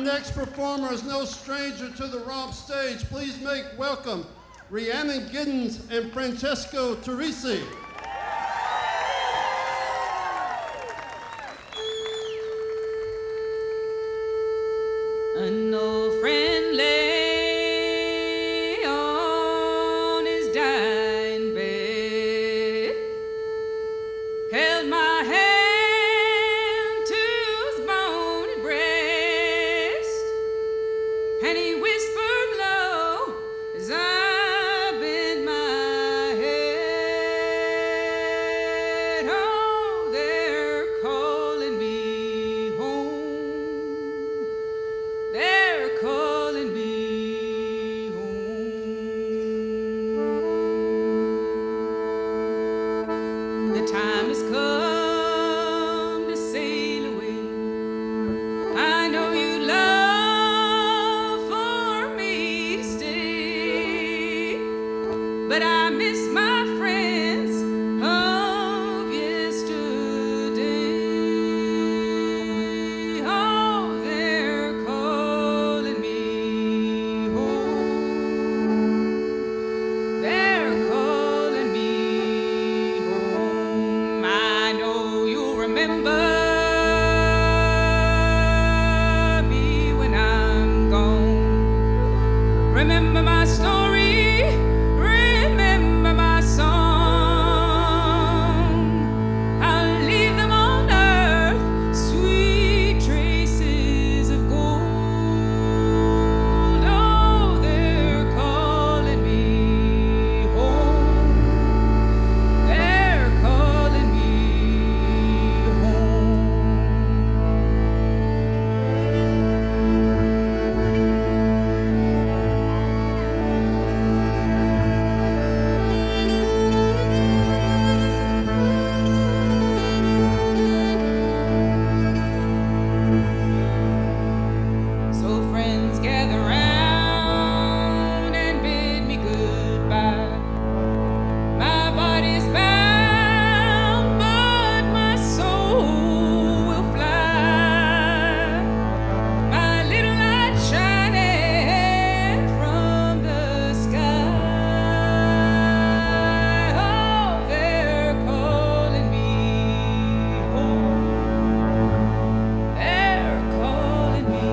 next performer is no stranger to the ROMP stage. Please make welcome Rhiannon Giddens and Francesco Teresi. An old friend lay on his dying bed, held my hand to his bony breast, and he whispered low as I bent my head, oh, they're calling me home. They're calling me home. The time has come to sail away. I know you love for me to stay, but I miss my friends of yesterday. Oh, they're calling me home. They're calling me home. I know you'll remember me when I'm gone. Remember my story, remember my song. I'll leave them on earth, sweet traces of gold. Oh, they're calling me home. They're calling me home. So friends gather round and bid me goodbye. My body's bound, but my soul will fly. My little light shining from the sky. Oh, they're calling me home. They're calling me home.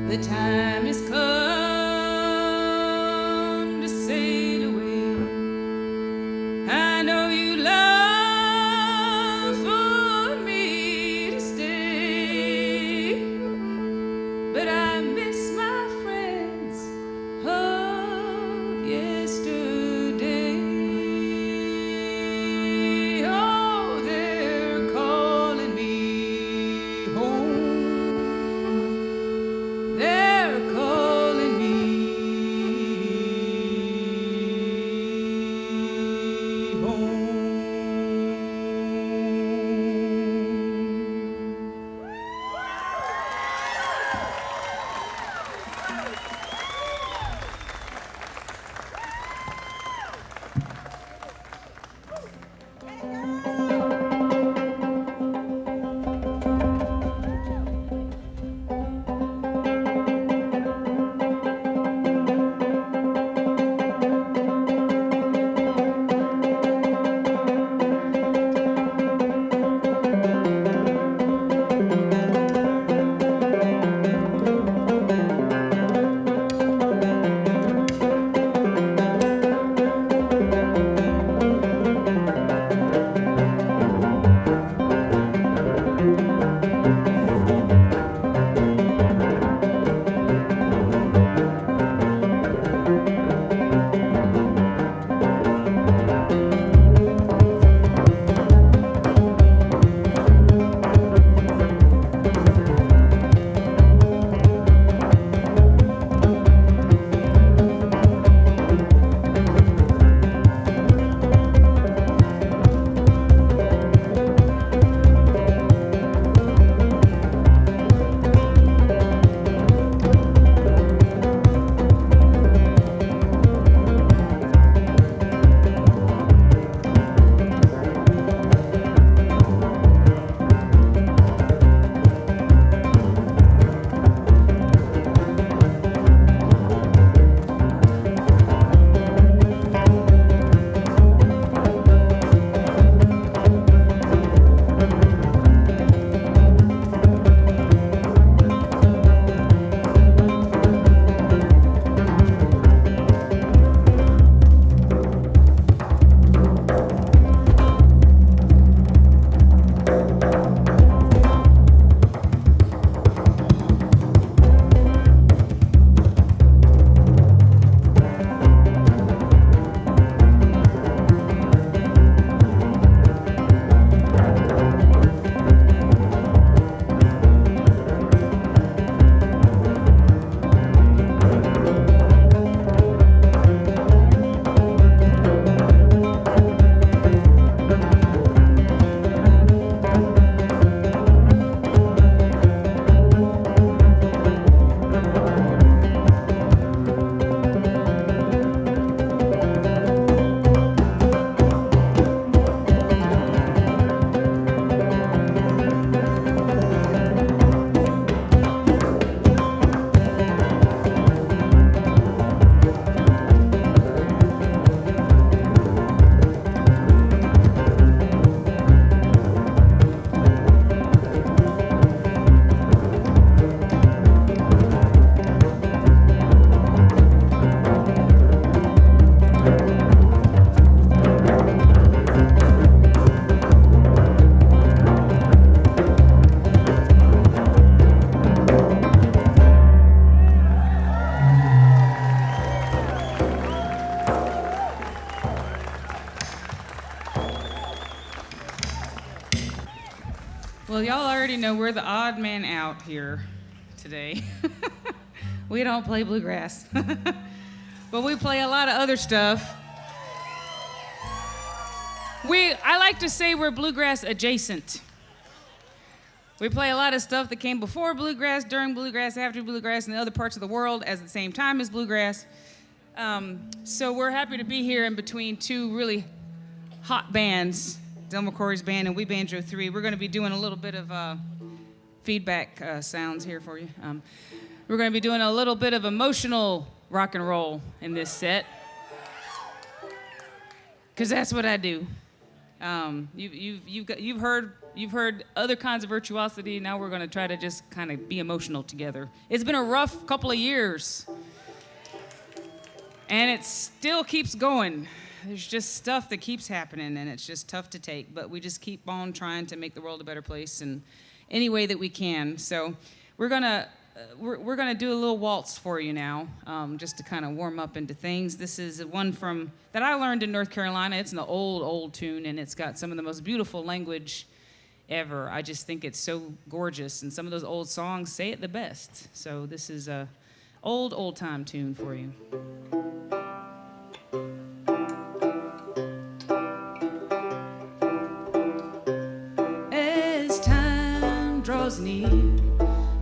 The time has come to sail away. I know you love for me to stay, but I miss my friends of yesterday. Oh, they're calling me home. They're Well, y'all already know we're the odd man out here today. We don't play bluegrass, but we play a lot of other stuff. I like to say we're bluegrass adjacent. We play a lot of stuff that came before bluegrass, during bluegrass, after bluegrass, and the other parts of the world at the same time as bluegrass. So we're happy to be here in between two really hot bands, Del McCoury's band and We Banjo 3. We're going to be doing a little bit of feedback sounds here for you. We're going to be doing a little bit of emotional rock and roll in this set, because that's what I do. You've heard other kinds of virtuosity. Now we're going to try to just kind of be emotional together. It's been a rough couple of years, and it still keeps going. There's just stuff that keeps happening, and it's just tough to take. But we just keep on trying to make the world a better place in any way that we can. So we're gonna do a little waltz for you now, just to kind of warm up into things. This is one that I learned in North Carolina. It's an old tune, and it's got some of the most beautiful language ever. I just think it's so gorgeous, and some of those old songs say it the best. So this is a old time tune for you. As time draws near,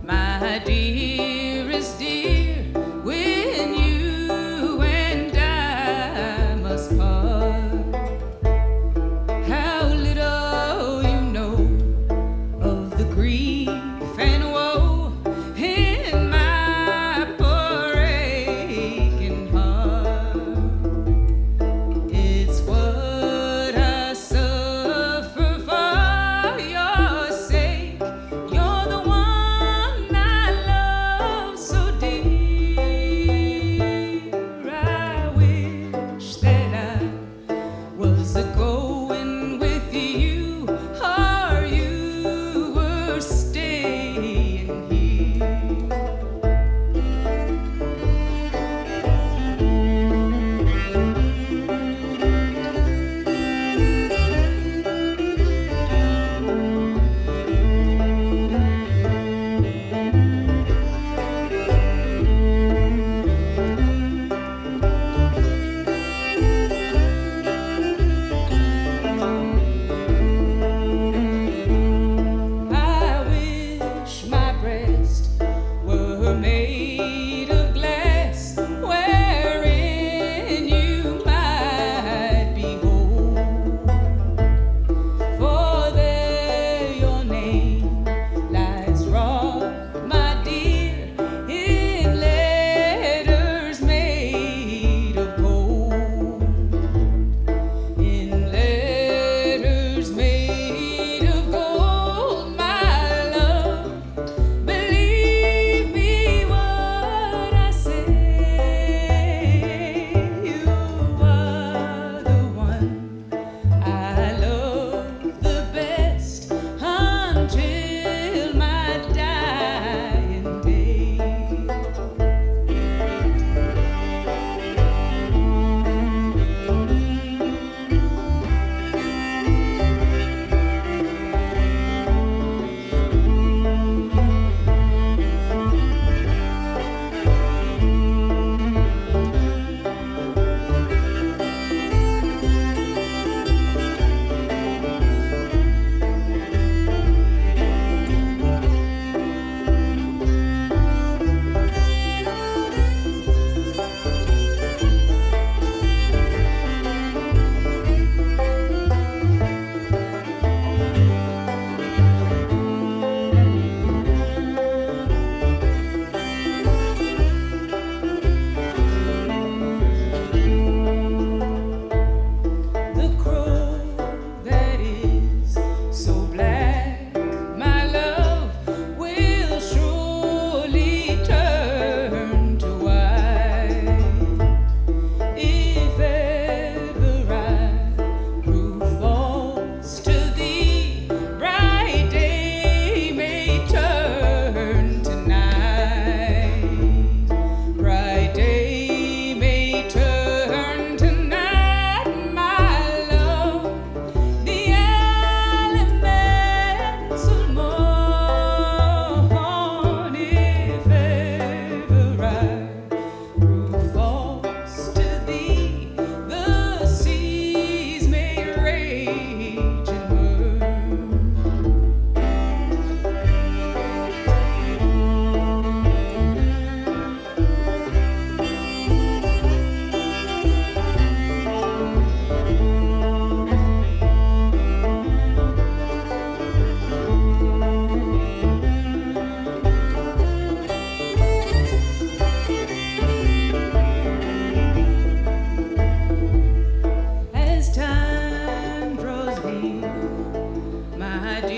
my dearest dear, when you and I must part, how little you know of the grief and woe in my poor aching heart. It's what I suffer for your sake. You're the one I love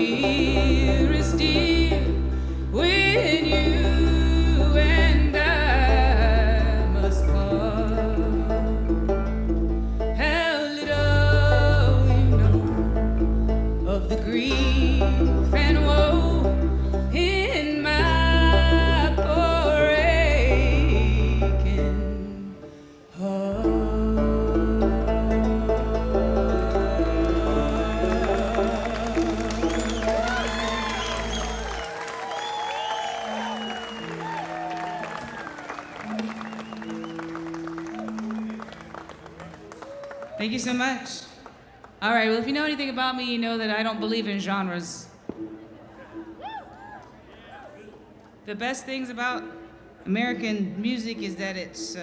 here is dear when you and I must part. How little you know of the grief and woe in my poor aching heart. Thank you so much. All right, well, if you know anything about me, you know that I don't believe in genres. The best things about American music is that it's,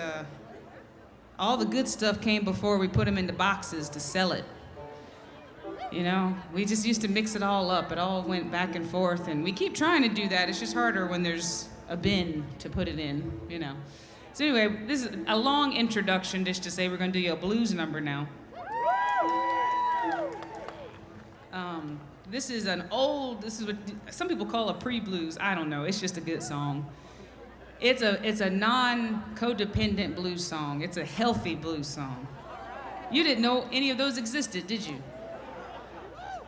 all the good stuff came before we put them into boxes to sell it. You know, we just used to mix it all up. It all went back and forth, and we keep trying to do that. It's just harder when there's a bin to put it in, you know. So anyway, this is a long introduction just to say we're gonna do you a blues number now. This is what some people call a pre-blues. I don't know, it's just a good song. It's a non-codependent blues song. It's a healthy blues song. You didn't know any of those existed, did you?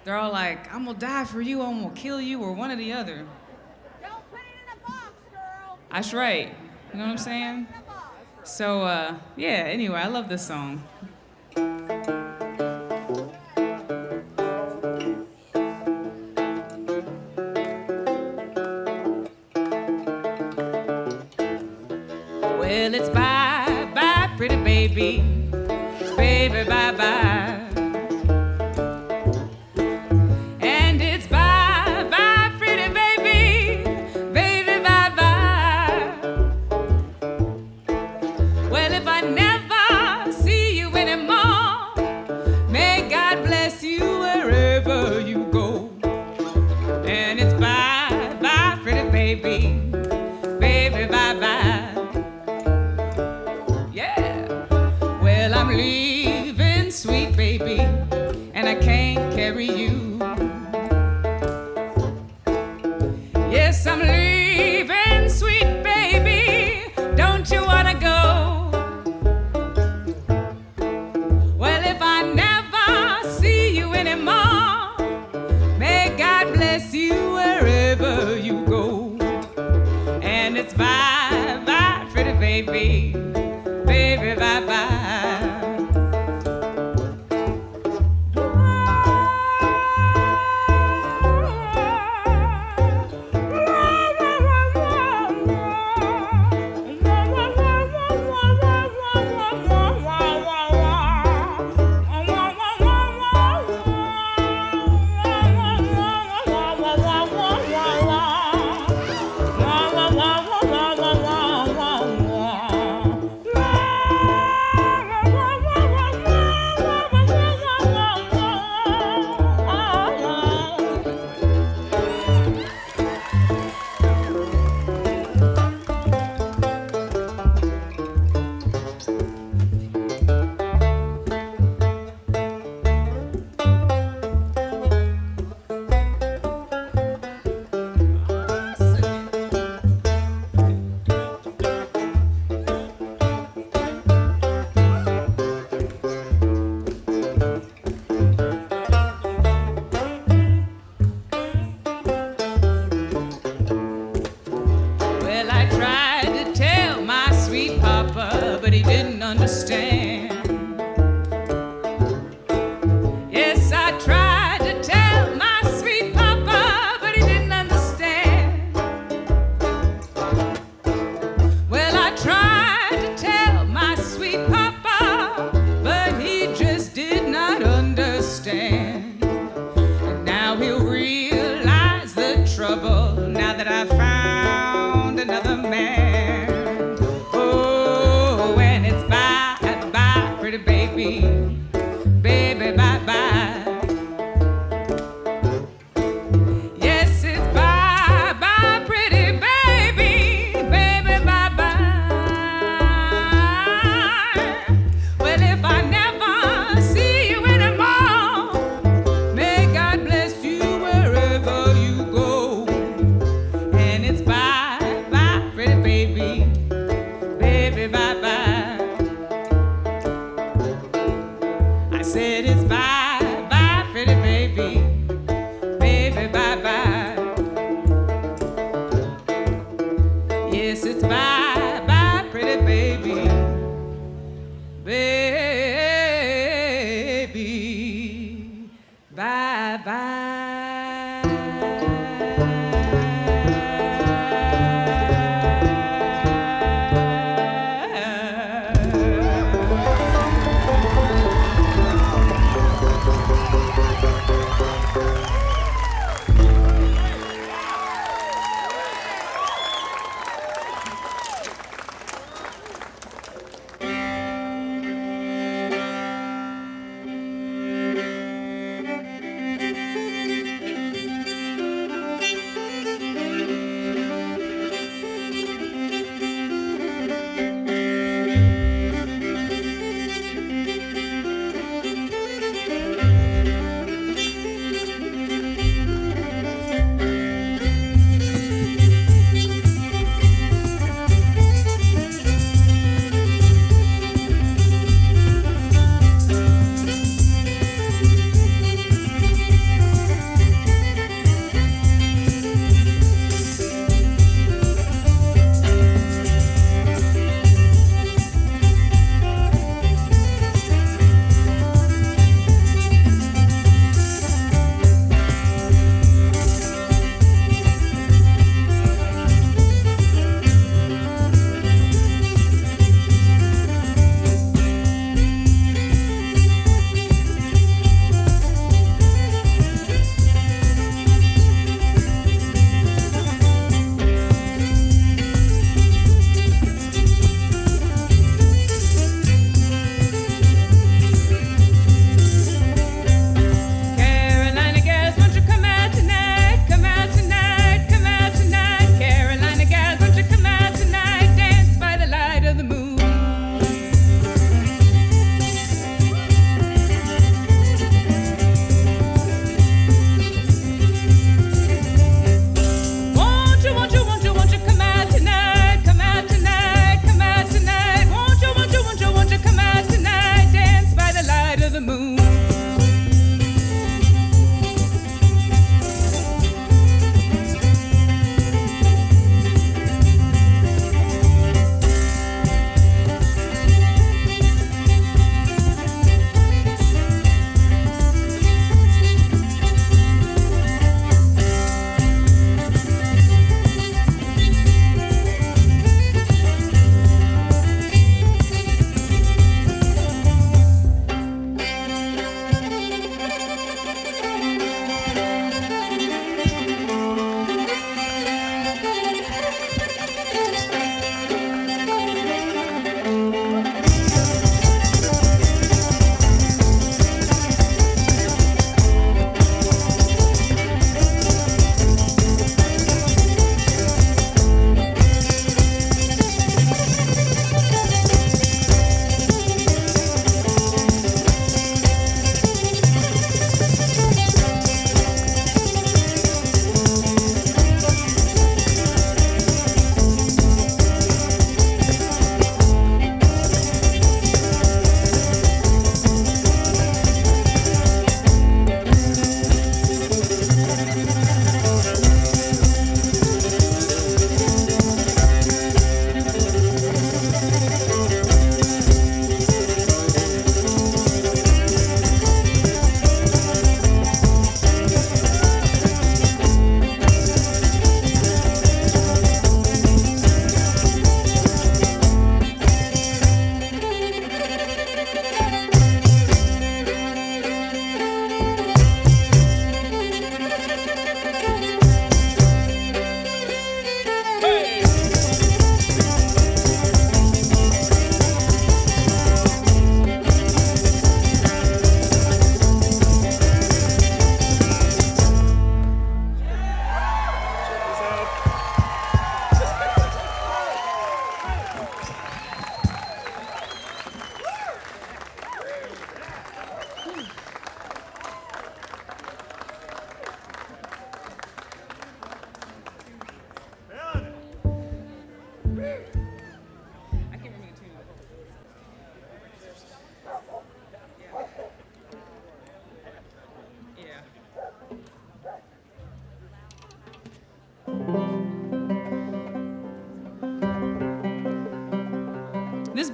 They're all like, I'm gonna die for you, I'm gonna kill you, or one or the other. Don't put it in a box, girl. That's right. You know what I'm saying? So, yeah, anyway, I love this song. Well, it's bye, bye, pretty baby, baby, bye, bye. And it's bye, bye, pretty baby, baby, bye, bye. Well, if I never see you anymore, may God bless you wherever you go. And it's bye, bye, pretty baby, baby, bye, bye. Well, I'm leaving, sweet baby, and I can't carry you. Yes, I'm leaving, sweet baby, don't you wanna go? Well, if I never see you anymore, may God bless you wherever you go. And it's bye, bye, pretty baby, baby, bye, bye.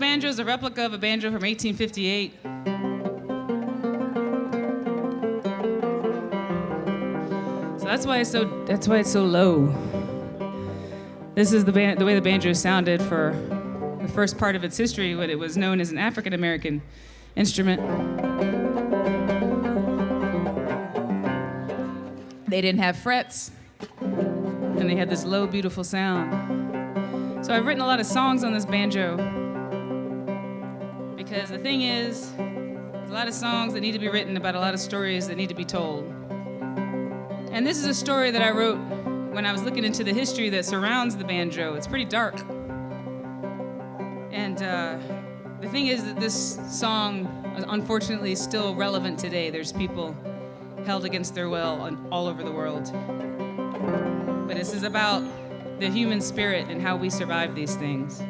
banjo is a replica of a banjo from 1858. So that's why it's so low. This is the way the banjo sounded for the first part of its history when it was known as an African American instrument. They didn't have frets, and they had this low, beautiful sound. So I've written a lot of songs on this banjo, because the thing is, there's a lot of songs that need to be written about a lot of stories that need to be told. And this is a story that I wrote when I was looking into the history that surrounds the banjo. It's pretty dark. And the thing is that this song, unfortunately, is still relevant today. There's people held against their will all over the world. But this is about the human spirit and how we survive these things.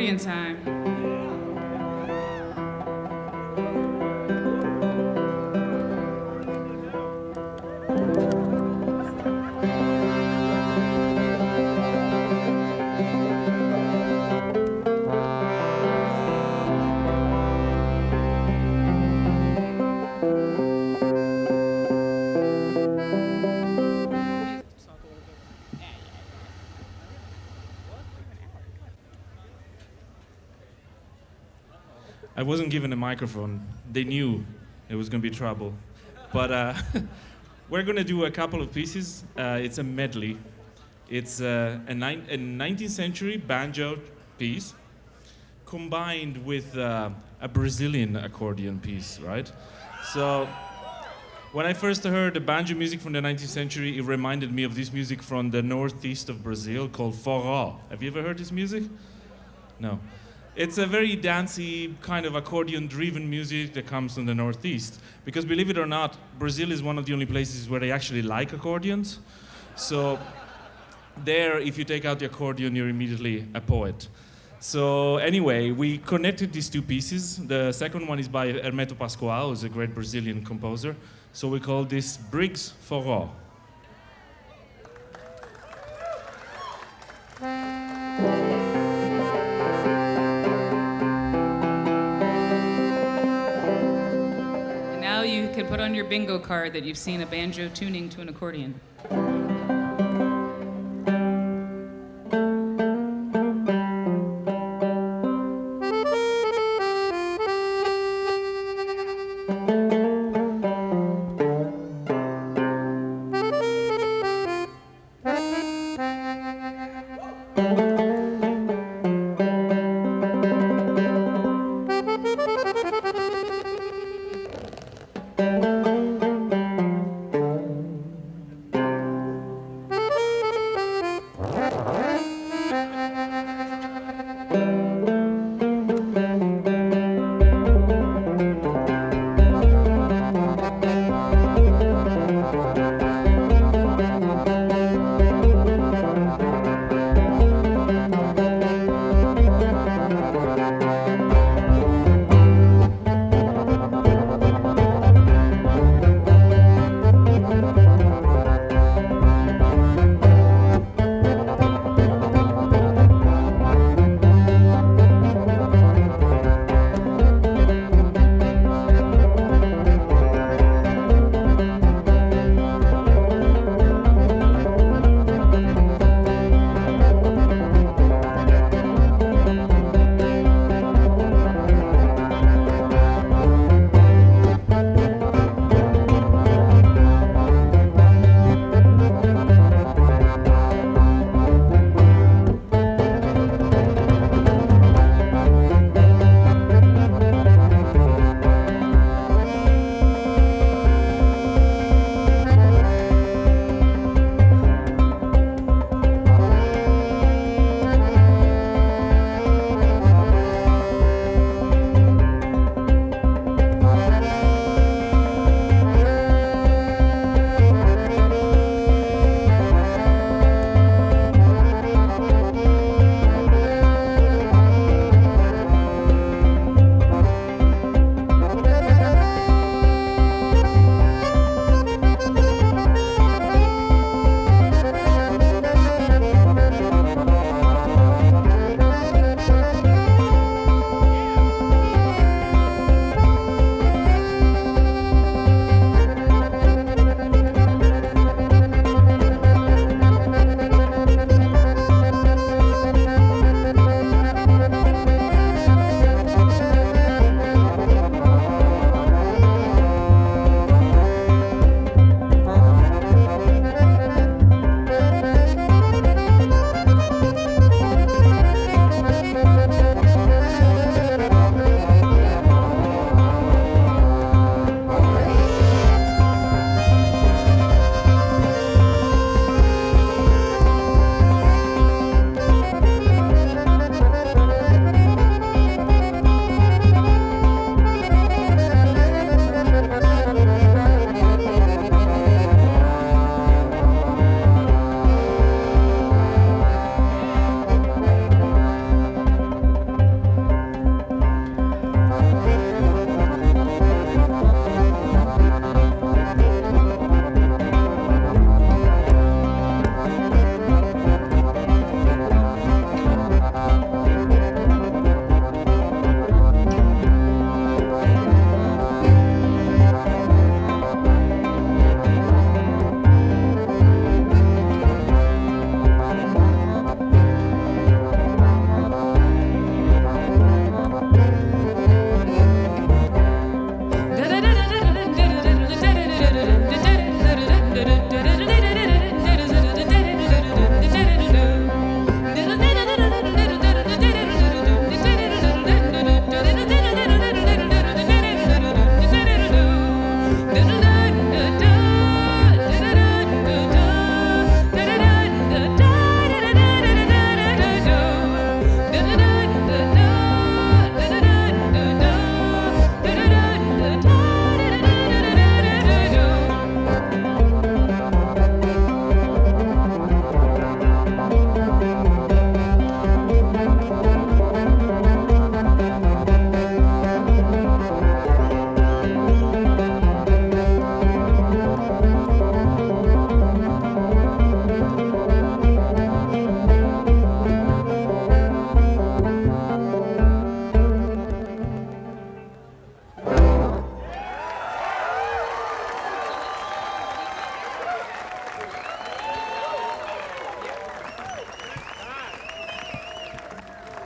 accordion time. I wasn't given a microphone. They knew it was going to be trouble. But we're going to do a couple of pieces. It's a medley. It's a 19th century banjo piece combined with a Brazilian accordion piece, right? So when I first heard the banjo music from the 19th century, it reminded me of this music from the northeast of Brazil called forró. Have you ever heard this music? No. It's a very dancey, kind of accordion-driven music that comes from the Northeast. Because believe it or not, Brazil is one of the only places where they actually like accordions. So there, if you take out the accordion, you're immediately a poet. So anyway, we connected these two pieces. The second one is by Hermeto Pascoal, who's a great Brazilian composer. So we call this Briggs Forró. You can put on your bingo card that you've seen a banjo tuning to an accordion.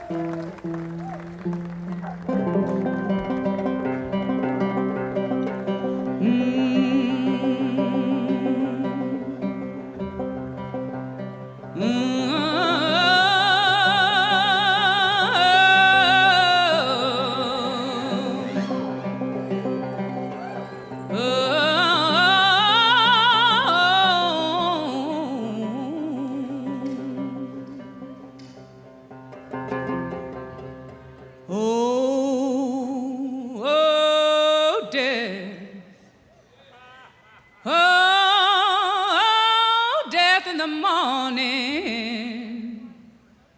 Oh, death. Oh, death in the morning.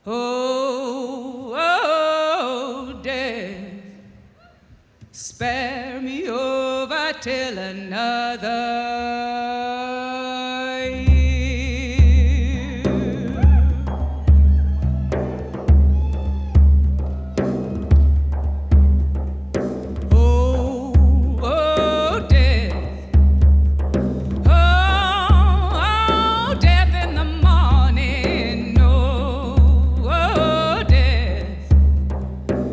Oh, death. Spare me over till another year. Oh, death. Oh, death in the morning. Oh, death.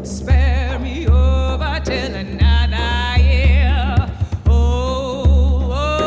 Spare me over till another year. Oh,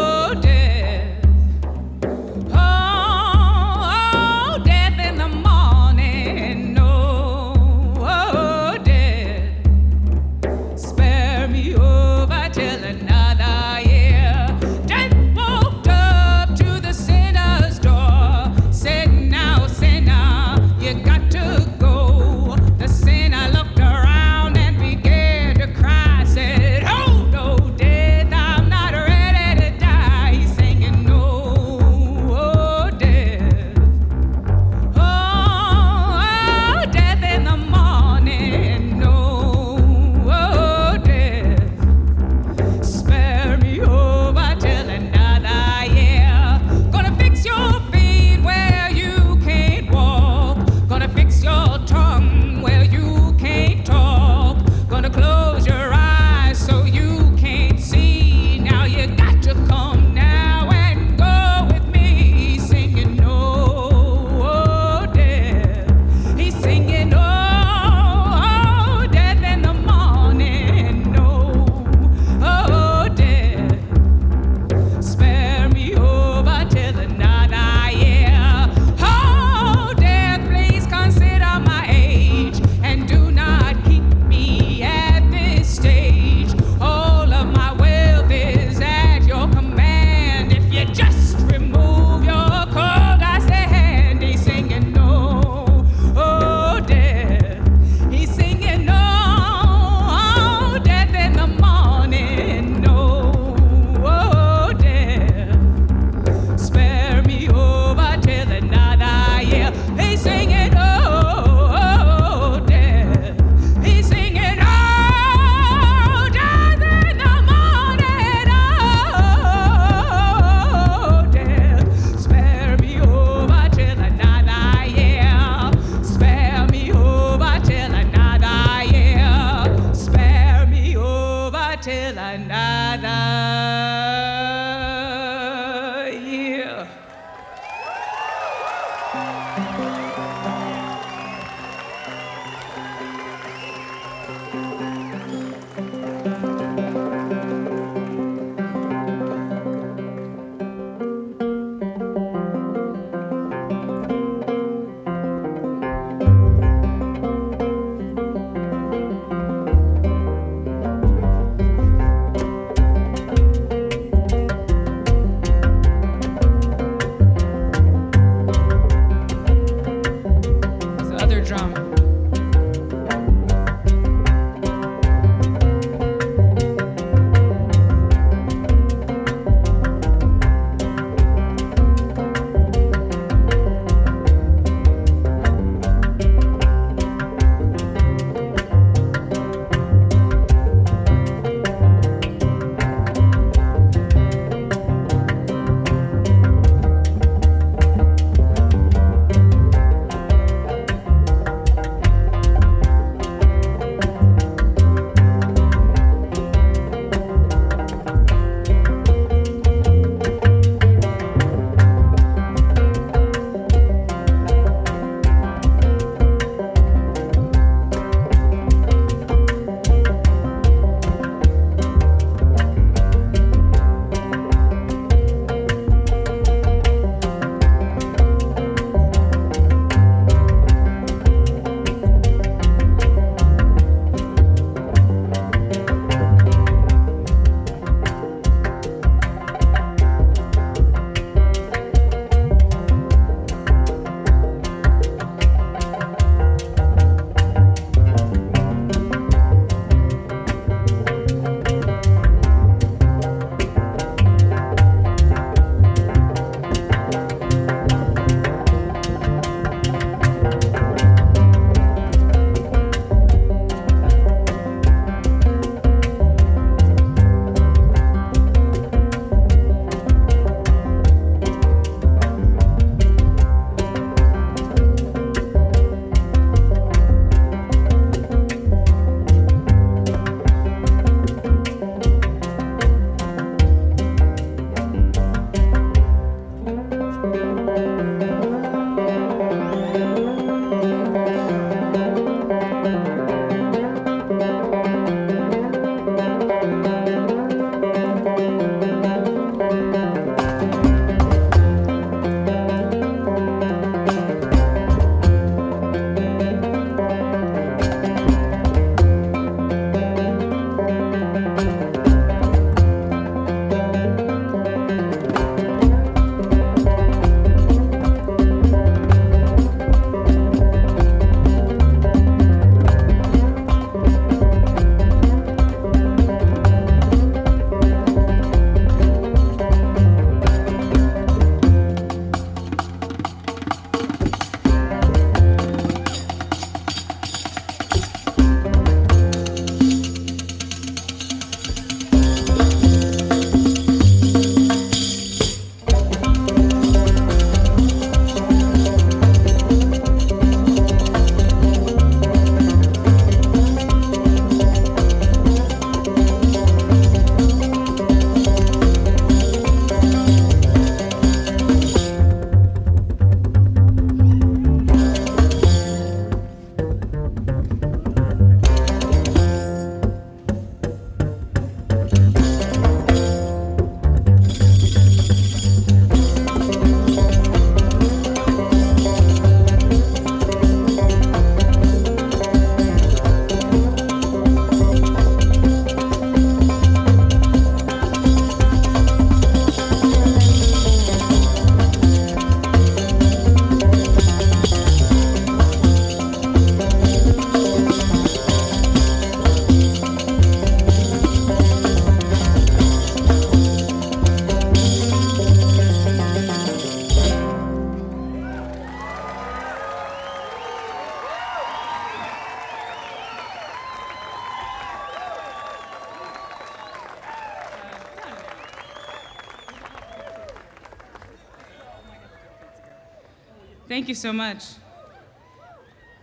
Thank you so much.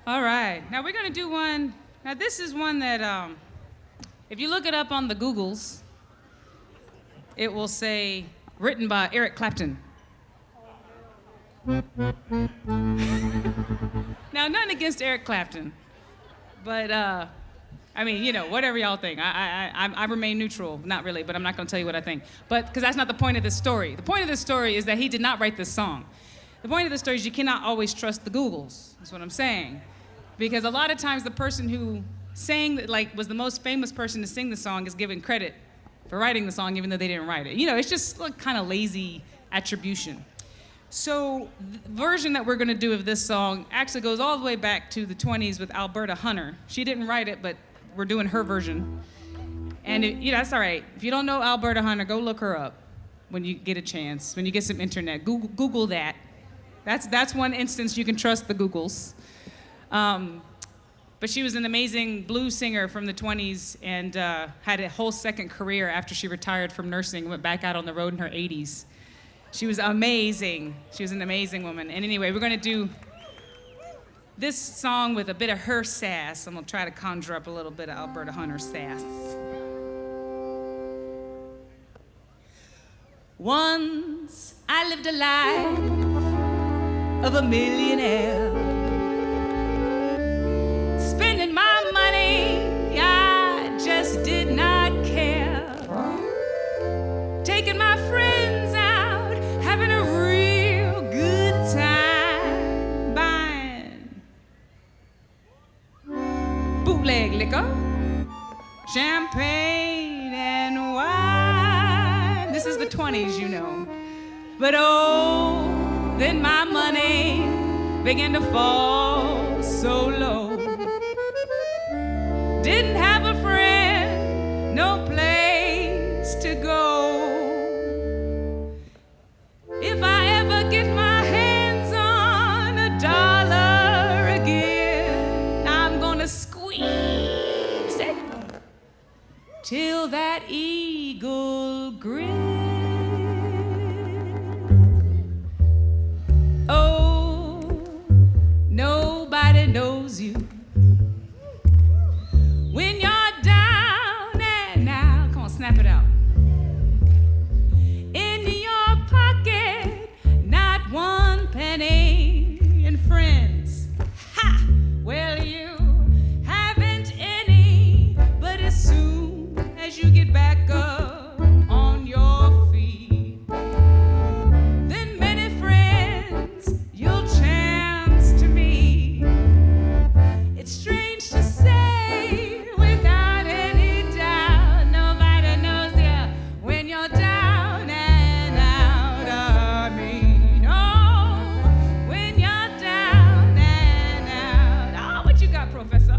All right, now we're gonna do one. Now this is one that, if you look it up on the Googles, it will say written by Eric Clapton. Now, nothing against Eric Clapton, but I mean, you know, whatever y'all think. I remain neutral, not really, but I'm not gonna tell you what I think. But, because that's not the point of this story. The point of this story is that he did not write this song. The point of the story is you cannot always trust the Googles, that's what I'm saying. Because a lot of times the person who sang, like, was the most famous person to sing the song is given credit for writing the song even though they didn't write it. You know, it's just like kind of lazy attribution. So the version that we're gonna do of this song actually goes all the way back to the 20s with Alberta Hunter. She didn't write it, but we're doing her version. And you know, that's all right. If you don't know Alberta Hunter, go look her up when you get a chance, when you get some internet. Google that. That's one instance you can trust the Googles. But she was an amazing blues singer from the 20s and had a whole second career after she retired from nursing, went back out on the road in her 80s. She was amazing. She was an amazing woman. And anyway, we're gonna do this song with a bit of her sass. I'm gonna try to conjure up a little bit of Alberta Hunter sass. Once I lived a life of a millionaire, spending my money, I just did not care. Taking my friends out, having a real good time, buying bootleg liquor, champagne and wine. This is the 20s, you know. But oh, then my money began to fall so low. Didn't have a friend, no place to go. If I ever get my hands on $1 again, I'm gonna squeeze it till that eagle grin. Oh, nobody knows you when you're down and out. Come on, snap it out. In your pocket, not one penny. And friends, ha! Well, you haven't any. But as soon as you get back up on your feet, then many friends you'll chance to meet. It's strange to say, without any doubt, nobody knows you when you're down and out. I mean, oh, when you're down and out. Oh, what you got, Professor?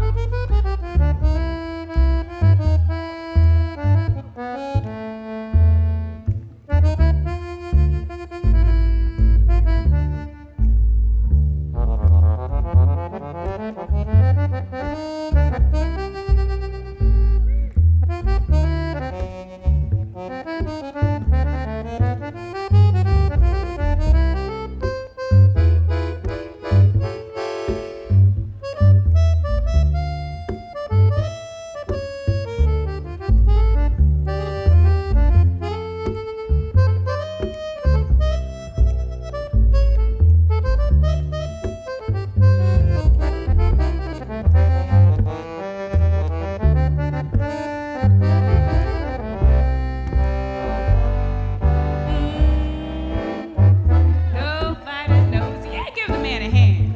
Nobody knows. Yeah, give the man a hand.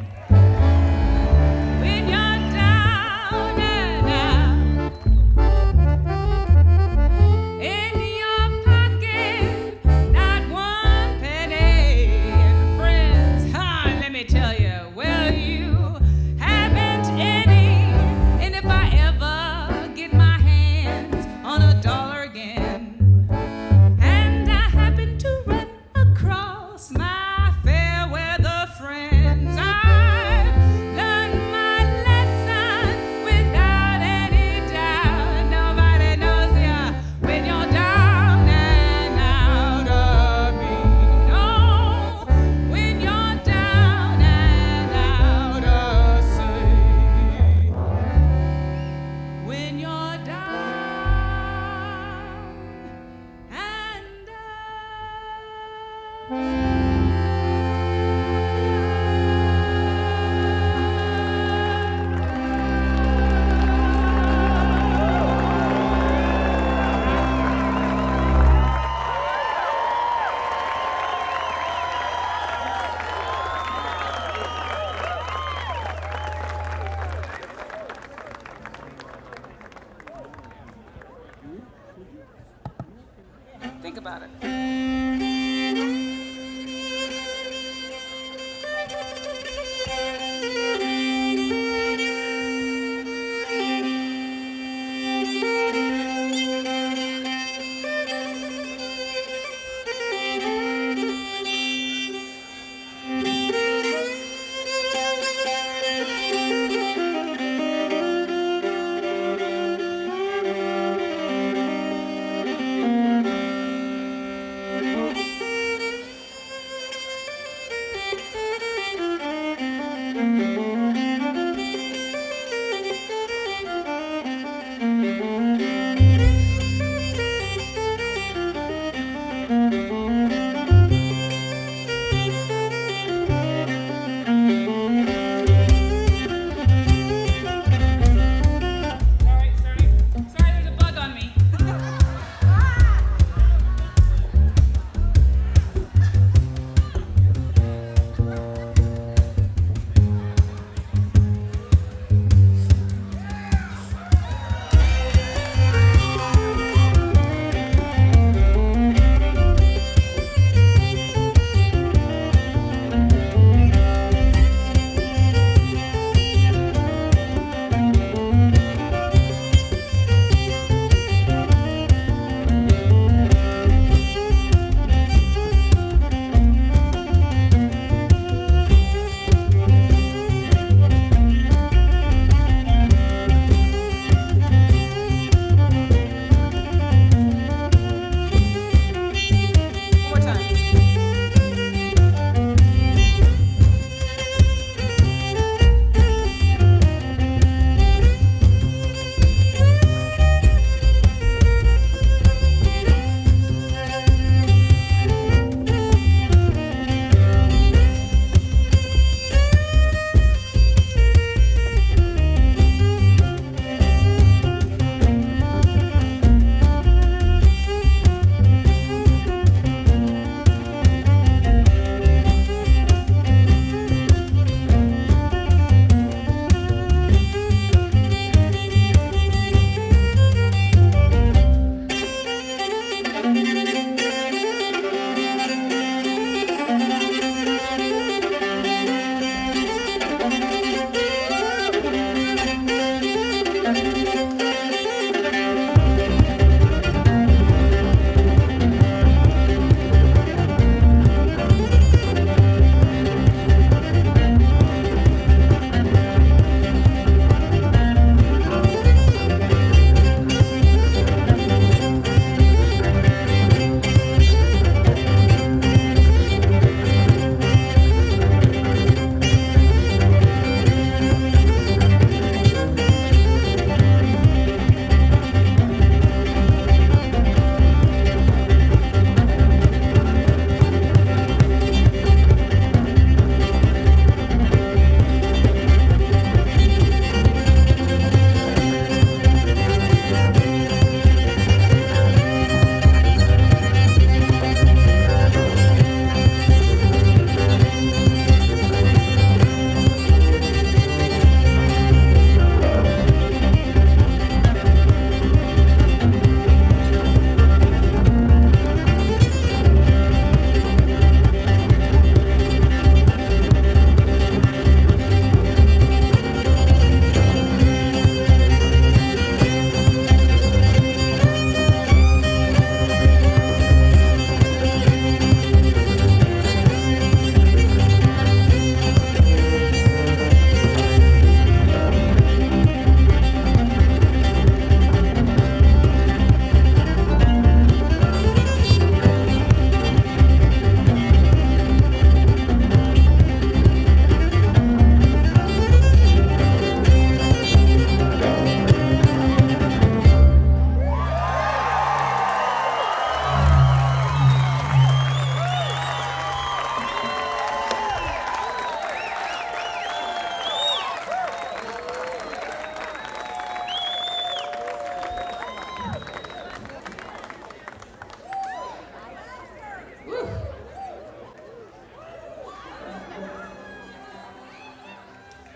When you're down and out, in your pocket, not one penny. And friends, let me tell you, well, you haven't any. And if I ever get my hands on $1 again, and I happen to run across my fair weather friends, I've learned my lesson without any doubt. Nobody knows ya when you're down and out. I mean, no, when you're down and about it. Sorry, there's a bug on me. One more time.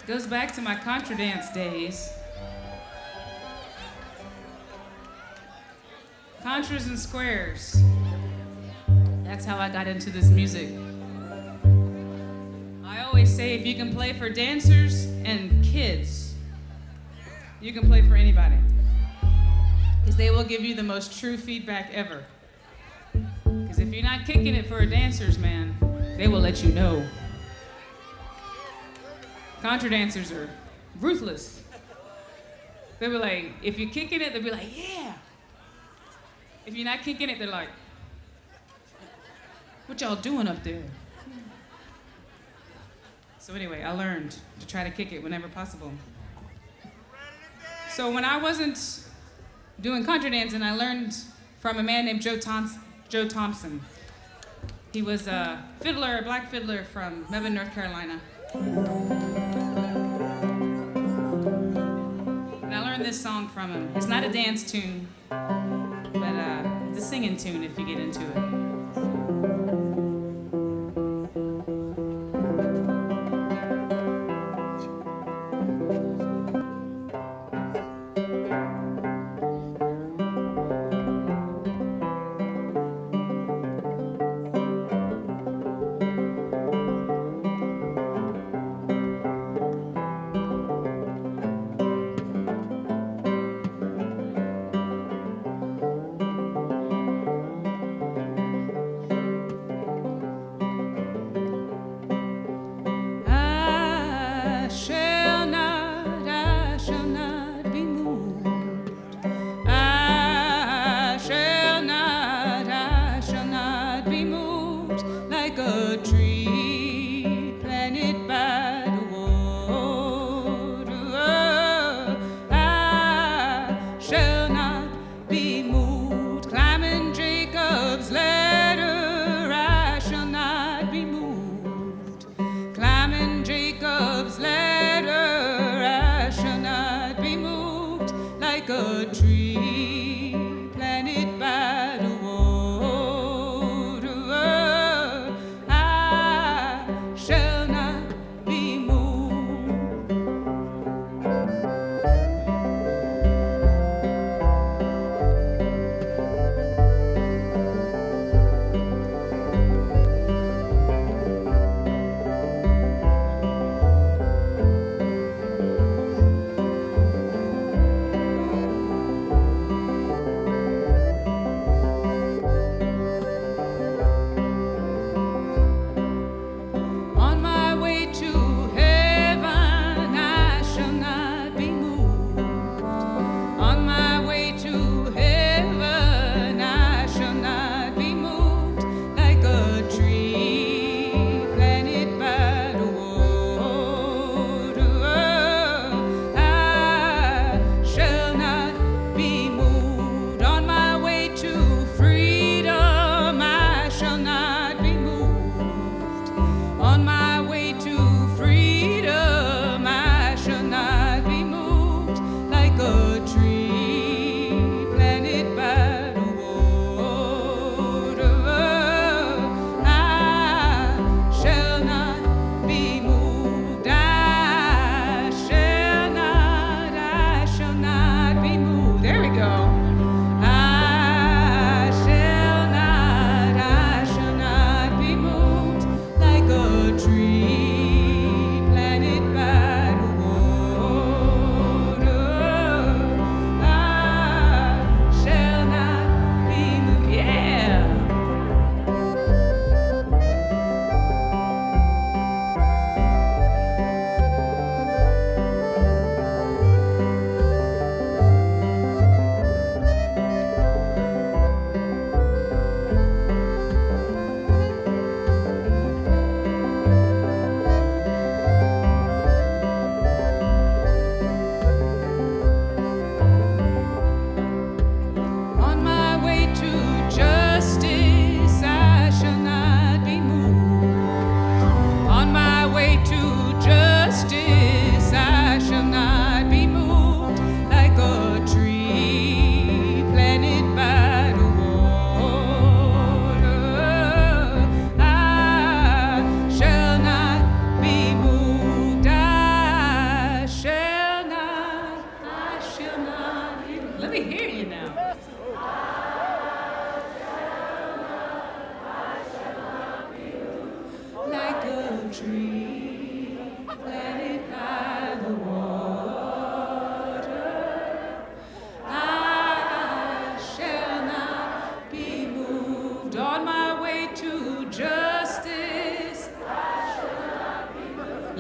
Goes back to my contra dance days. Contras and squares. That's how I got into this music. I always say if you can play for dancers and kids, you can play for anybody. Because they will give you the most true feedback ever. Because if you're not kicking it for dancers, man, they will let you know. Contra dancers are ruthless. They'll be like, if you're kicking it, they'll be like, yeah. If you're not kicking it, they're like, what y'all doing up there? So anyway, I learned to try to kick it whenever possible. So when I wasn't doing contra dancing, I learned from a man named Joe Thompson. He was a fiddler, a black fiddler from Mebane, North Carolina. And I learned this song from him. It's not a dance tune, but it's a singing tune if you get into it.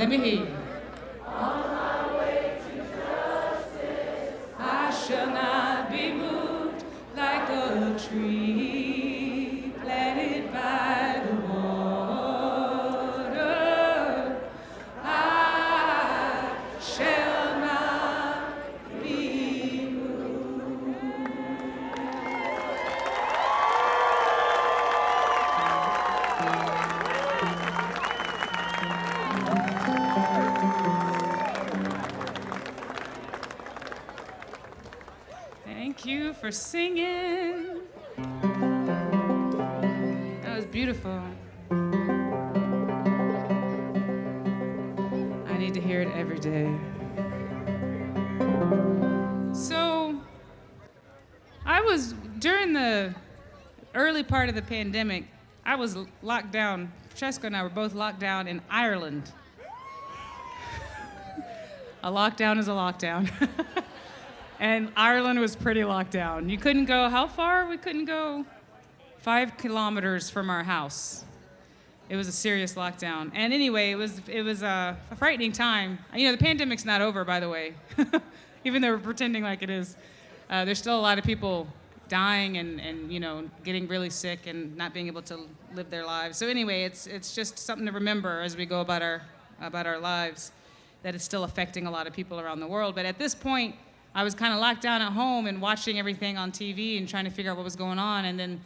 Let me hear you. I shall not be moved like a tree planted by the water. I shall not be moved. Thank you for singing. That was beautiful. I need to hear it every day. So, during the early part of the pandemic, I was locked down. Francesco and I were both locked down in Ireland. A lockdown is a lockdown. And Ireland was pretty locked down. You couldn't go, how far? We couldn't go 5 kilometers from our house. It was a serious lockdown. And anyway, it was a frightening time. You know, the pandemic's not over, by the way. Even though we're pretending like it is. There's still a lot of people dying and you know, getting really sick and not being able to live their lives. So anyway, it's just something to remember as we go about our lives, that it's still affecting a lot of people around the world. But at this point, I was kind of locked down at home and watching everything on TV and trying to figure out what was going on. And then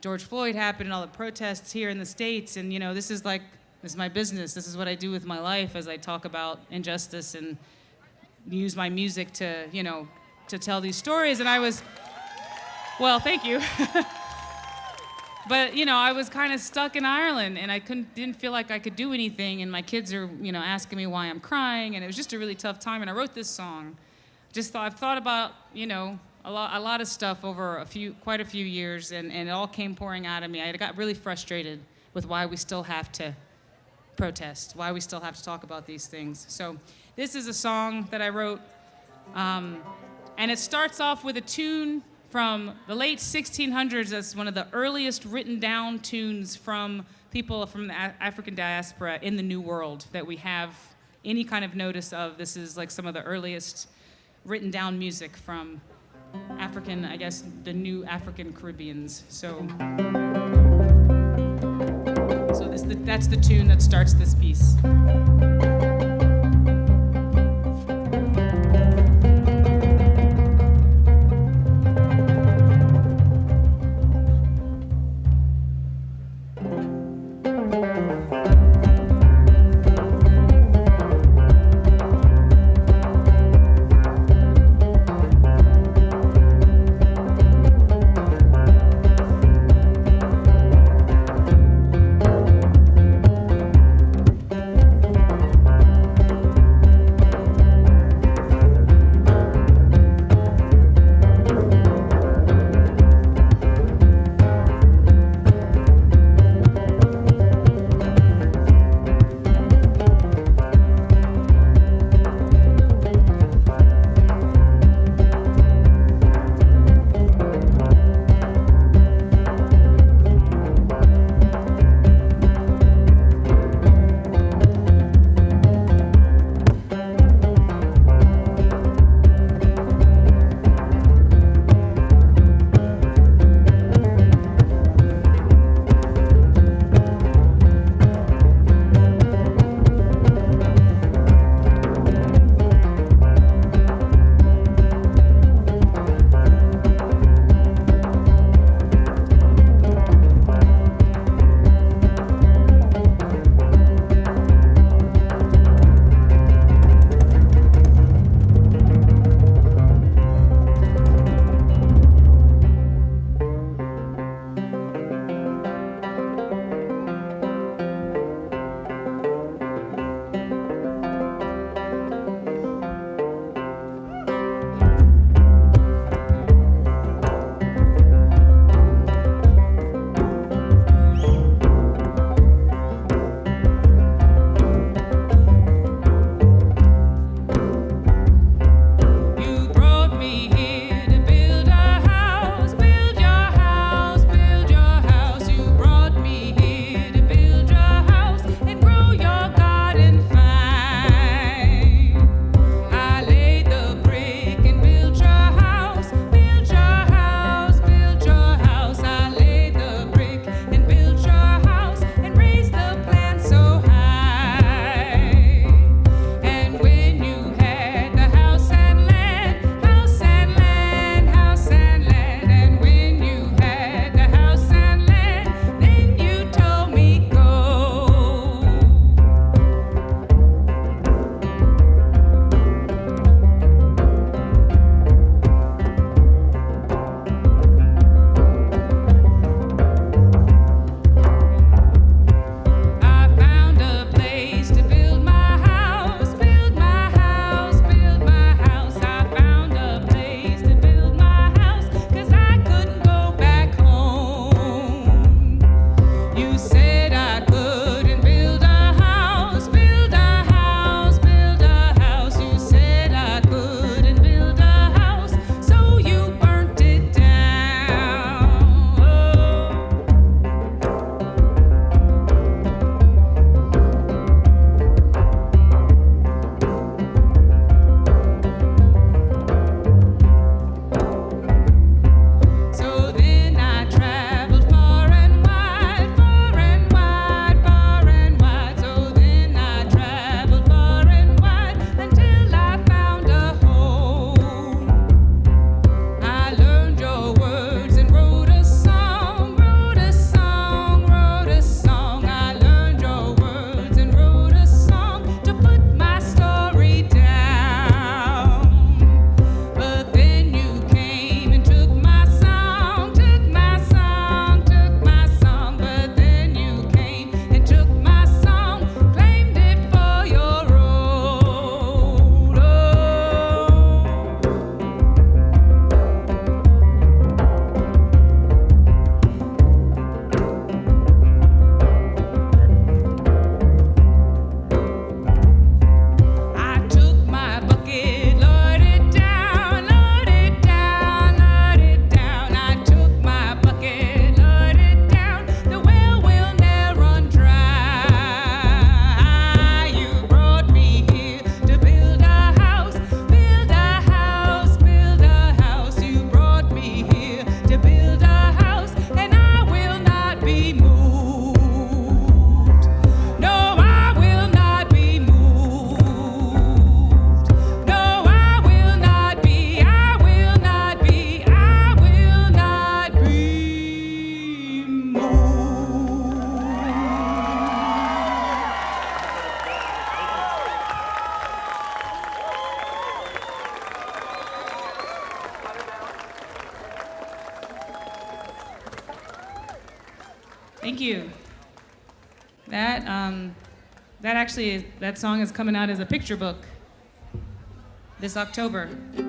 George Floyd happened and all the protests here in the States. And, you know, this is my business. This is what I do with my life as I talk about injustice and use my music to, you know, to tell these stories. And I was, well, thank you. But, you know, I was kind of stuck in Ireland and I didn't feel like I could do anything. And my kids are, you know, asking me why I'm crying. And it was just a really tough time. And I wrote this song. I've thought about, you know, a lot of stuff over quite a few years, and it all came pouring out of me. I got really frustrated with why we still have to protest, why we still have to talk about these things. So this is a song that I wrote, and it starts off with a tune from the late 1600s. That's one of the earliest written down tunes from people from the African diaspora in the New World that we have any kind of notice of. This is like some of the earliest written down music from African, I guess, the new African Caribbeans. So that's the tune that starts this piece. Thank you. That song is coming out as a picture book this October. So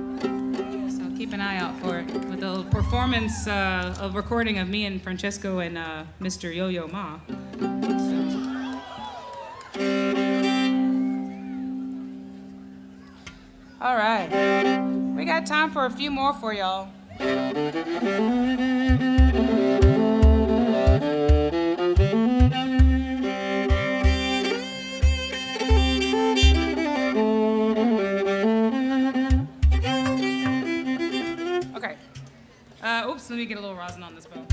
keep an eye out for it with a performance of recording of me and Francesco and Mr. Yo-Yo Ma. All right, we got time for a few more for y'all. Okay. Oops, let me get a little rosin on this bow.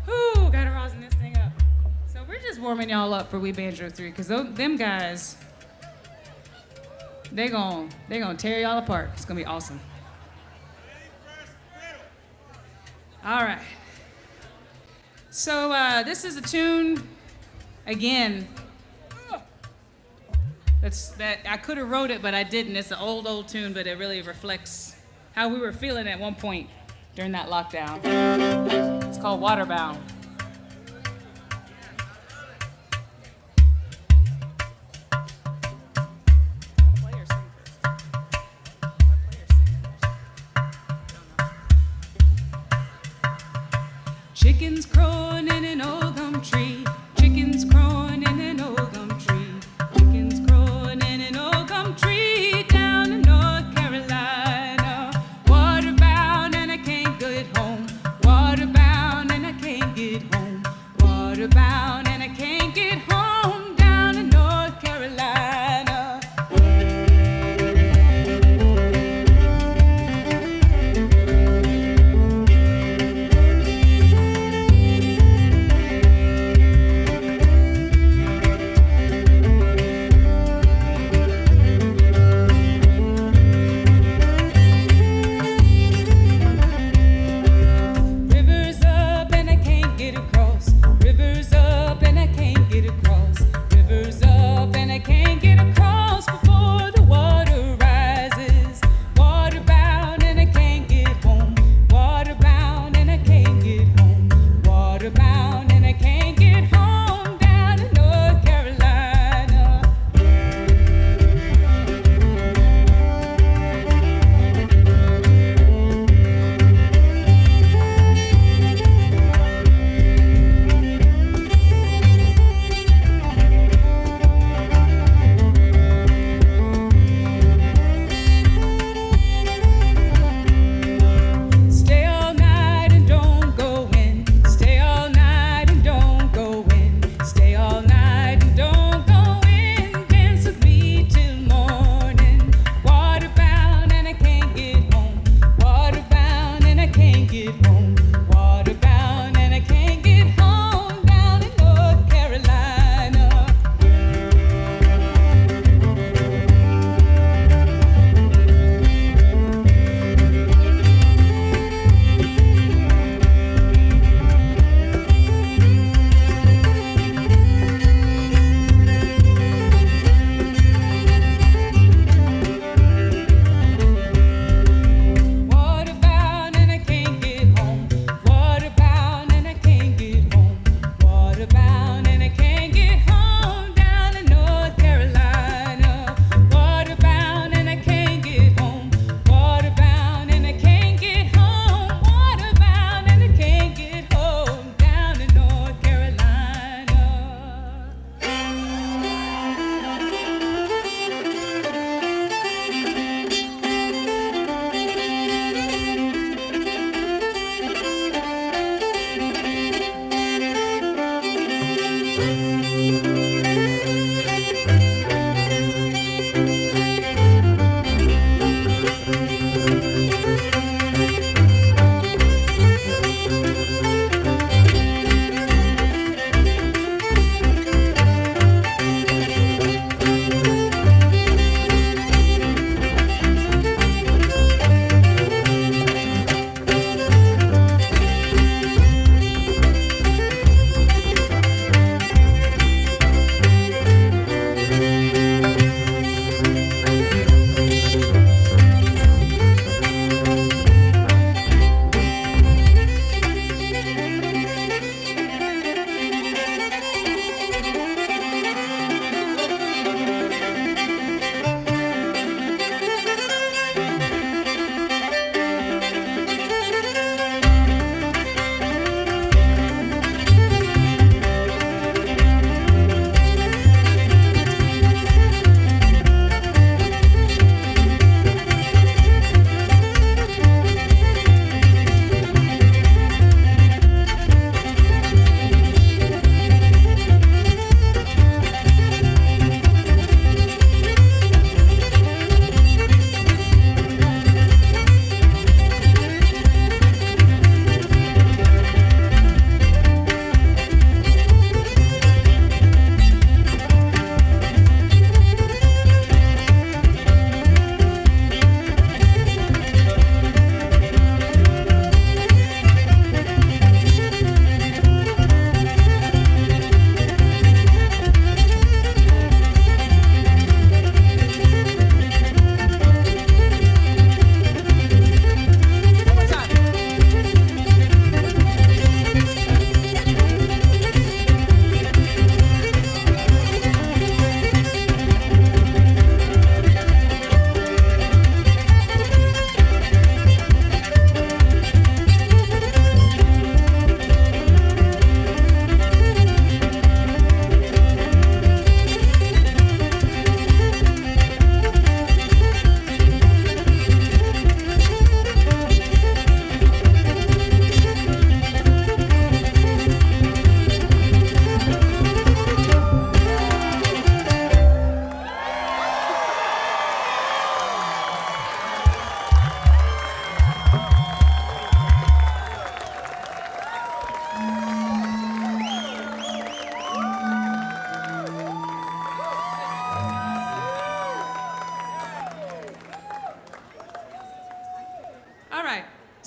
Whoo, gotta rosin this thing up. So we're just warming y'all up for We Banjo 3, because them guys, they gonna tear y'all apart. It's gonna be awesome. All right. So this is a tune, again, that I could have wrote it, but I didn't. It's an old tune, but it really reflects how we were feeling at one point during that lockdown. It's called Waterbound. Chickens crowing in an old gum tree. Chickens crowing in an old gum tree. Chickens crowing in an old gum tree down in North Carolina. Waterbound and I can't get home. Waterbound and I can't get home. Waterbound and I can't get home down in North Carolina.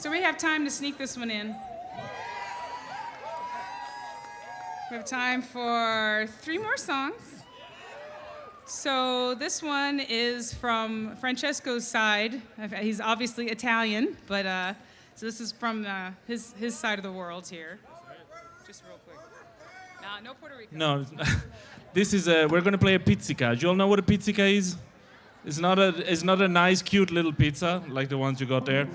So we have time to sneak this one in. We have time for 3 more songs. So this one is from Francesco's side. He's obviously Italian, but so this is from his side of the world here. Just real quick. No Puerto Rico. No, this is we're gonna play a pizzica. Do you all know what a pizzica is? It's not a nice, cute little pizza like the ones you got there.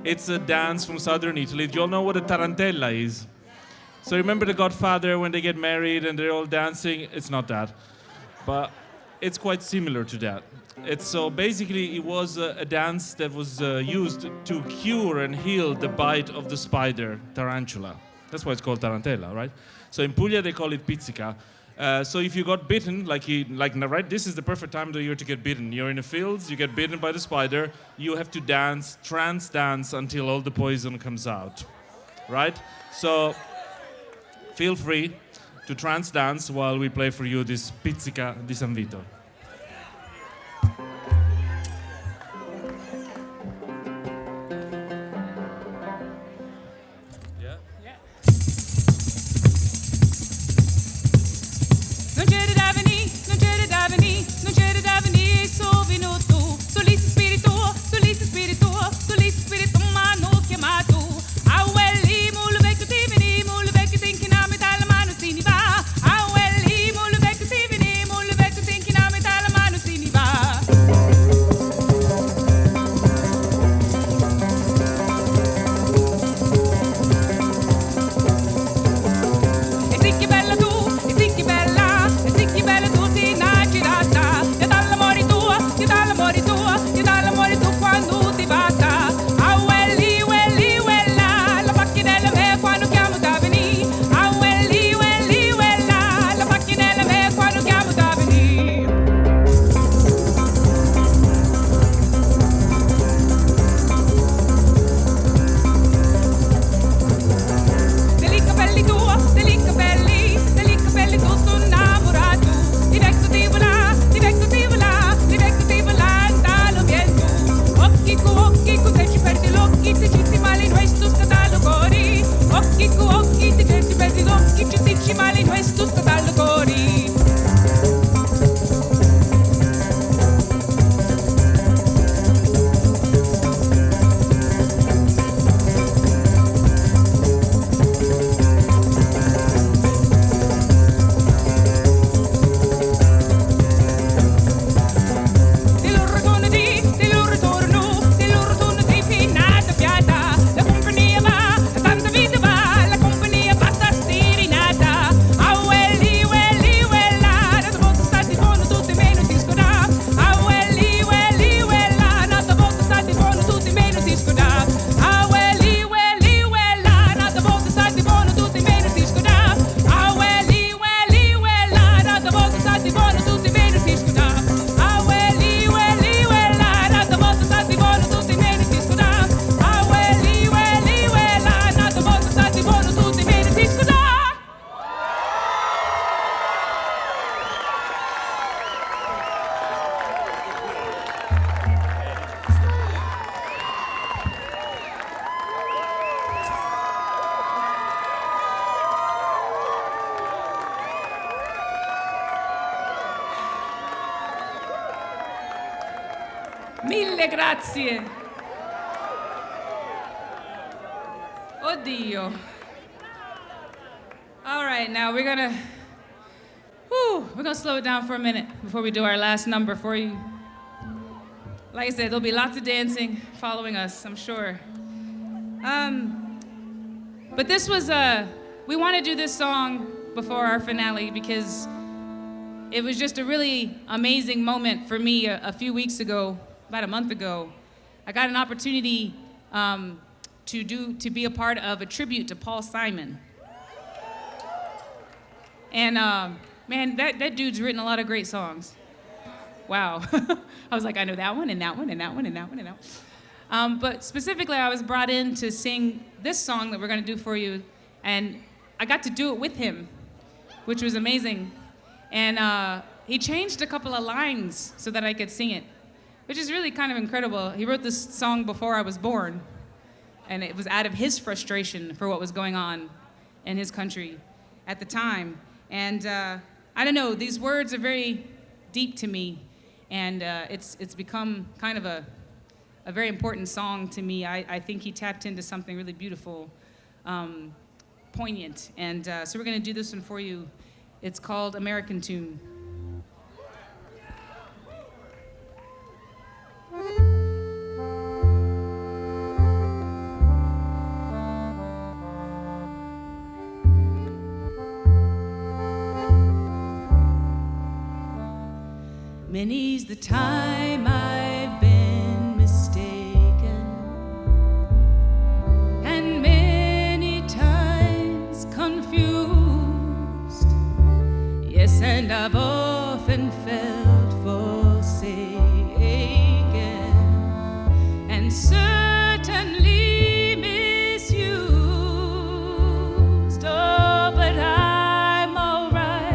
It's a dance from southern Italy. Do you all know what a tarantella is? So remember The Godfather when they get married and they're all dancing? It's not that, but it's quite similar to that. So basically it was a dance that was used to cure and heal the bite of the spider, tarantula. That's why it's called tarantella, right? So in Puglia they call it pizzica. So if you got bitten, right, this is the perfect time of the year to get bitten. You're in the fields, you get bitten by the spider, you have to dance, trance dance until all the poison comes out, right? So feel free to trance dance while we play for you this pizzica di San Vito. Mille grazie. Oddio. All right, now we're gonna slow it down for a minute before we do our last number for you. Like I said, there'll be lots of dancing following us, I'm sure. But this was we want to do this song before our finale because it was just a really amazing moment for me a few weeks ago, about a month ago. I got an opportunity to be a part of a tribute to Paul Simon. And man, that dude's written a lot of great songs. Wow. I was like, I know that one and that one and that one and that one and that one. But specifically, I was brought in to sing this song that we're going to do for you, and I got to do it with him, which was amazing. And he changed a couple of lines so that I could sing it, which is really kind of incredible. He wrote this song before I was born, And it was out of his frustration for what was going on in his country at the time. And I don't know, these words are very deep to me, and it's become kind of a very important song to me. I think he tapped into something really beautiful, poignant. And so we're going to do this one for you. It's called American Tune. Many's the time I've been mistaken, and many times confused. Yes, and I've often felt forsaken, and certainly misused. Oh, but I'm all right.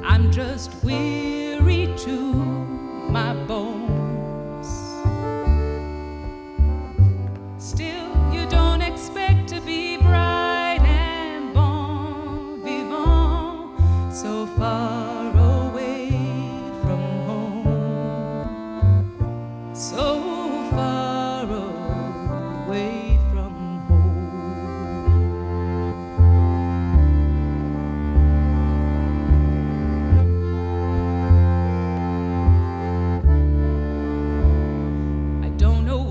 I'm just weary to my bones. Still, you don't expect to be bright and bon vivant, so far away from home, so far away from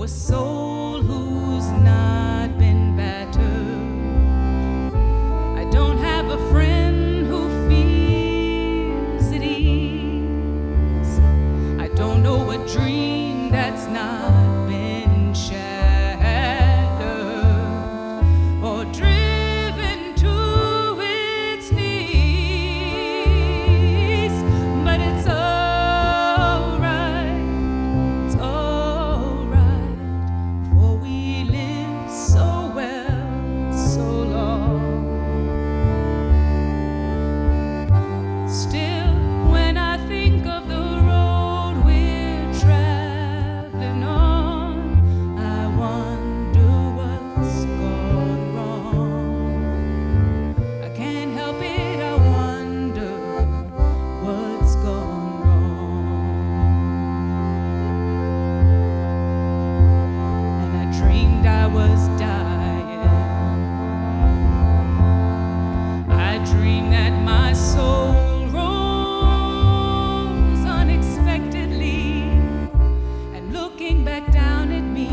a soul who's not been battered. I don't have a friend who feels at ease. I don't know a dream that's not been shattered or driven to its knees. But it's all right. It's all right. For we lived so well, so long. Still, when I think of the road we're traveling on, I wonder what's gone wrong. I can't help it, I wonder what's gone wrong. And I dreamed I was dying. I dreamed that my soul rose unexpectedly, and looking back down at me,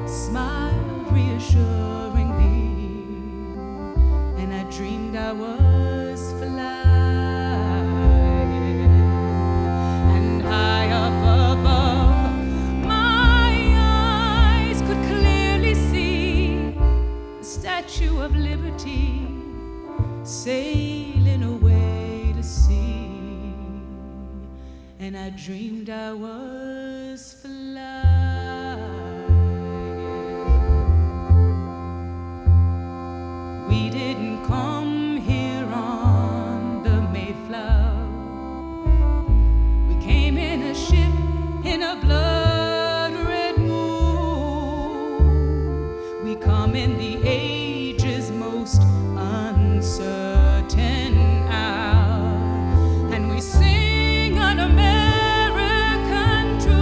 smiled reassuringly. And I dreamed I was flying, and high up above, my eyes could clearly see the Statue of Liberty sailing away to sea. And I dreamed I was flying. We didn't come here on the Mayflower. We came in a ship in a blood-red moon. We come in the age's most uncertain hour, and we sing an American tune.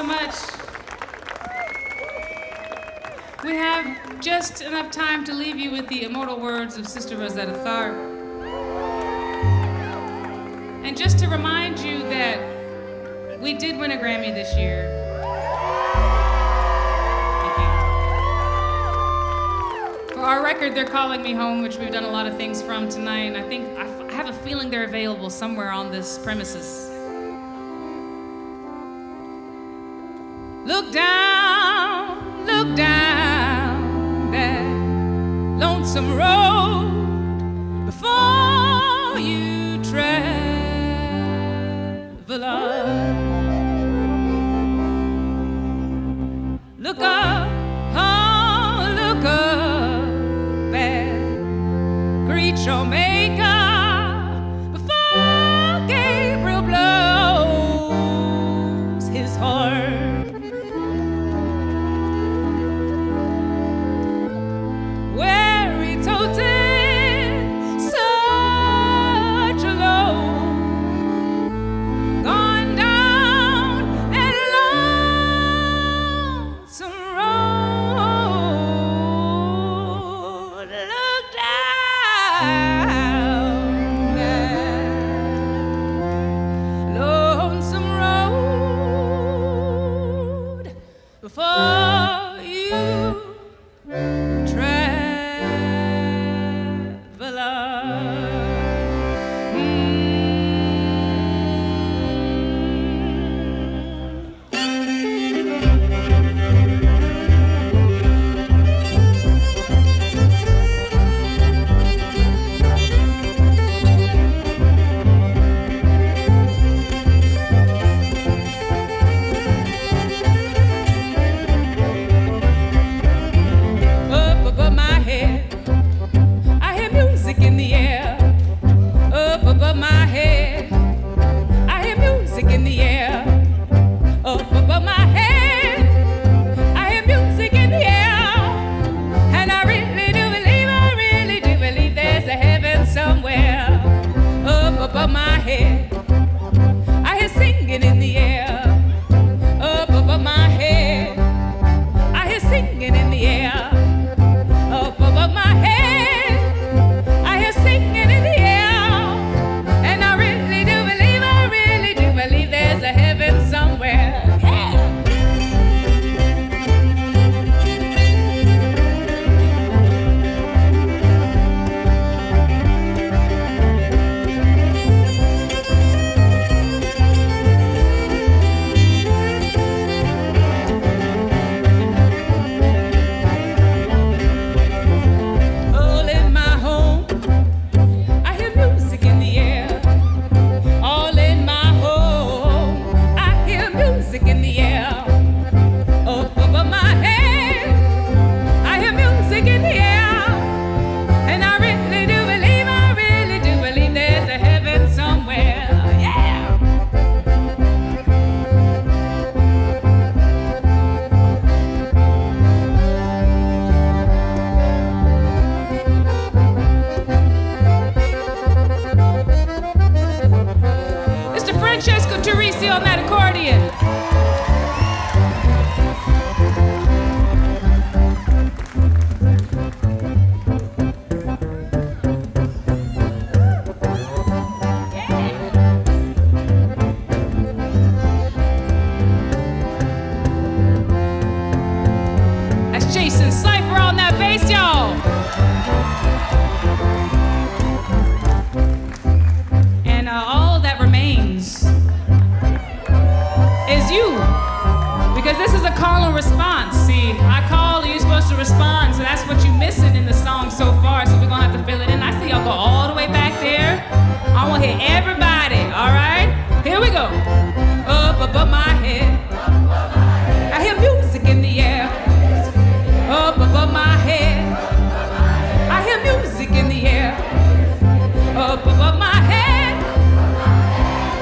much. We have just enough time to leave you with the immortal words of Sister Rosetta Tharpe. And just to remind you that we did win a Grammy this year. Thank you. For our record, They're Calling Me Home, which we've done a lot of things from tonight, and I have a feeling they're available somewhere on this premises. Look down that lonesome road before you travel on. Look up, oh, look up and greet your maker before Gabriel blows his horn.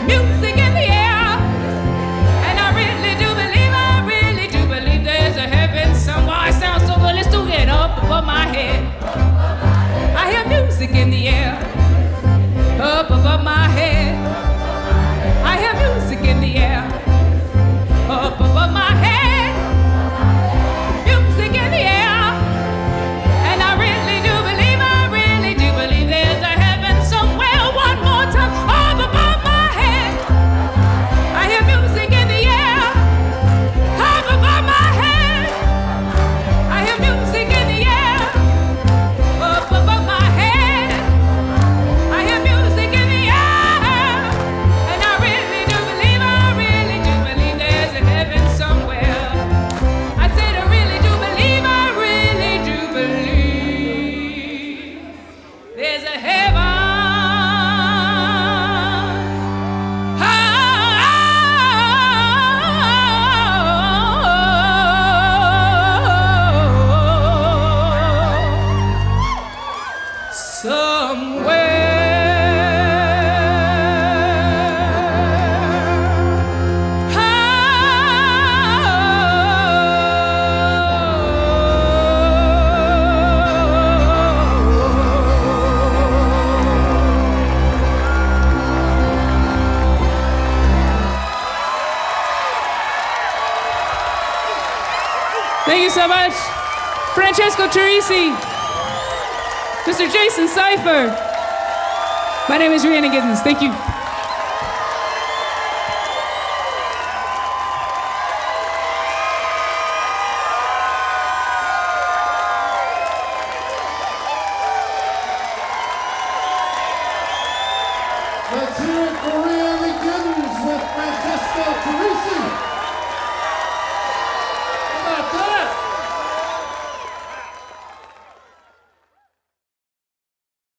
Music in the air, and I really do believe Thank you so much. Francesco Teresi, Mr. Jason Cipher. My name is Rhiannon Giddens. Thank you.